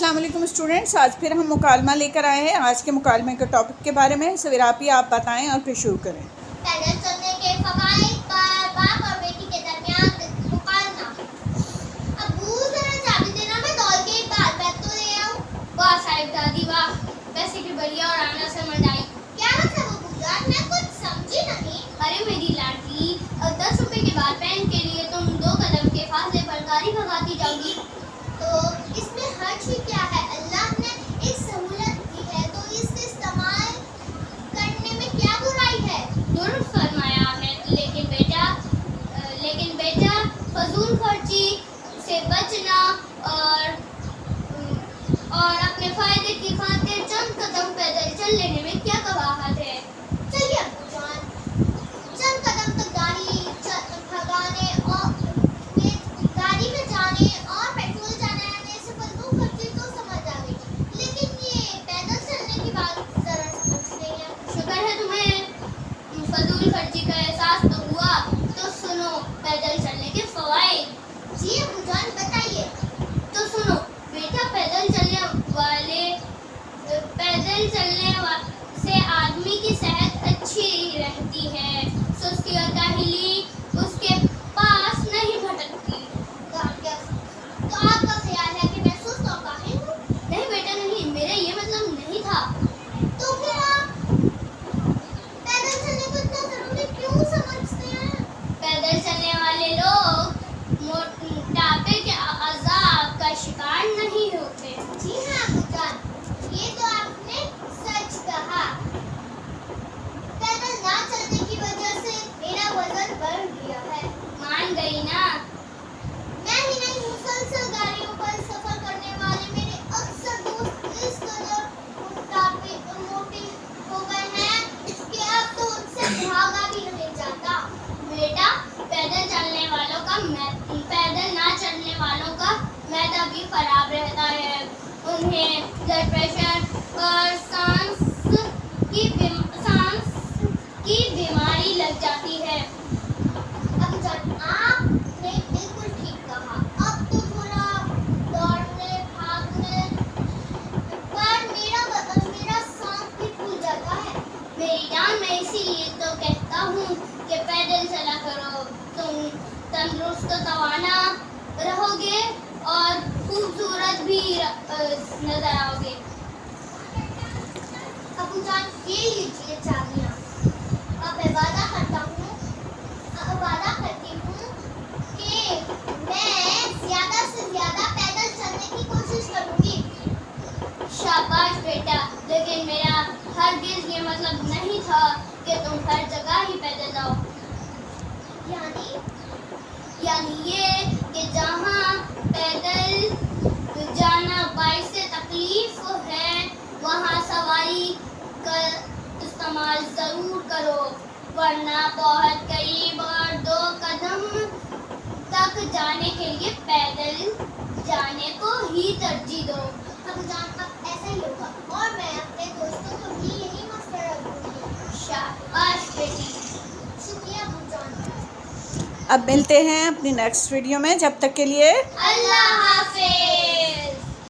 السلام علیکم اسٹوڈنٹس، آج پھر ہم مکالمہ لے کر آئے ہیں۔ آج کے مکالمے کے ٹاپک کے بارے میں سویراپی آپ بتائیں اور پھر شروع کریں۔ پیدل چلنے کے فوائد پر باپ اور بیٹی کے درمیان مکالمہ۔ ابو ذرا چابی دینا، میں دوڑ کے ایک بال بیگ تو لے آؤں۔ واہ صاحب دادی واہ، پیسے کی بڑھیا اور آنا سمجھ آئی۔ کیا مطلب ابو جان؟ میں کچھ سمجھی نہیں۔ ارے میری لاڈلی، 10 روپے کے بال پین کے لیے تم 2 قدم کے فاصلے پر گاڑی بھگاتی جاؤ گی، تو اس میں حرج کیا ہے؟ اللہ نے ایک سہولت دی ہے تو اس کا استعمال کرنے میں کیا برائی ہے؟ درست فرمایا ہے، لیکن بیٹا فضول خرچی سے بچنا اور اپنے فائدے کی خاطر چند قدم پیدل چل لینے میں کیا قباحت ہے؟ چلیے ابو جان، چند قدم تک گاڑی بھگانے اور گاڑی میں جانے اور پیٹرول جانے سے فضول خرچی تو سمجھ آ گئی، لیکن یہ پیدل چلنے کی بات ذرا سمجھ نہیں ہے۔ شکر ہے تمہیں فضول خرچی کا احساس تو ہوا، تو سنو پیدل چلنے کے فوائد۔ جی ابو جان بتائیے۔ تو سنو بیٹا، پیدل چلنے سے آدمی کی صحت اچھی رہتی ہے، سستی اور کاہلی اس کے پاس نہیں بھٹکتی۔ تو آپ کا خیال ہے کہ میں سست اور کاہل ہوں؟ نہیں بیٹا نہیں، میرا یہ مطلب نہیں تھا۔ تو پھر آپ پیدل چلنے کو اتنا ضروری کیوں سمجھتے ہیں؟ پیدل چلنے والے لوگ موٹاپے کے عذاب کا شکار نہیں ہوتے۔ جی ہاں ابو جان، یہ تو آپ نے سچ کہا۔ پیدل نہ چلنے کی وجہ سے میرا وزن بڑھ گیا ہے۔ مان گئی نا؟ میں ہی نہیں، مسلسل گاڑیوں پر سفر کرنے والے میرے اکثر دوست اس قدر موٹے ہو گئے ہیں کہ اب تو ان سے بھاگا بھی نہیں جاتا۔ بیٹا، پیدل نہ چلنے والوں کا معدہ بھی خراب رہتا ہے، انہیں بلڈ پریشر اور سانس کی بیماری لگ جاتی ہے۔ ابو جان آپ نے بالکل ٹھیک کہا، اب تو تھوڑا دوڑنے بھاگنے پر میرا سانس بھی پھول جاتا ہے۔ میری جان، میں اسی لیے تو کہتا ہوں کہ پیدل چلا کرو، تم تندرست و توانا رہو گے اور خوبصورت بھی نظر آؤ گے۔ ابو جان یہ لیجیے چابیاں، اب میں وعدہ کرتی ہوں کہ میں زیادہ سے زیادہ پیدل چلنے کی کوشش کروں گی۔ شاباش بیٹا، لیکن میرا ہرگز یہ مطلب نہیں تھا کہ تم ہر جگہ ہی پیدل جاؤ۔ یعنی یہ کہ جہاں پیدل جانا باعث تکلیف ہے وہاں سواری کا استعمال ضرور کرو، ورنہ بہت قریب اور 2 قدم تک جانے کے لیے پیدل جانے کو ہی ترجیح دو۔ ابو جان اب ایسا ہی ہوگا، اور میں اپنے دوستوں کو بھی یہی مشورہ دوں گی۔ شاباش بیٹی، شکریہ ابو جان۔ اب ملتے ہیں اپنی نیکسٹ ویڈیو میں، جب تک کے لیے اللہ حافظ۔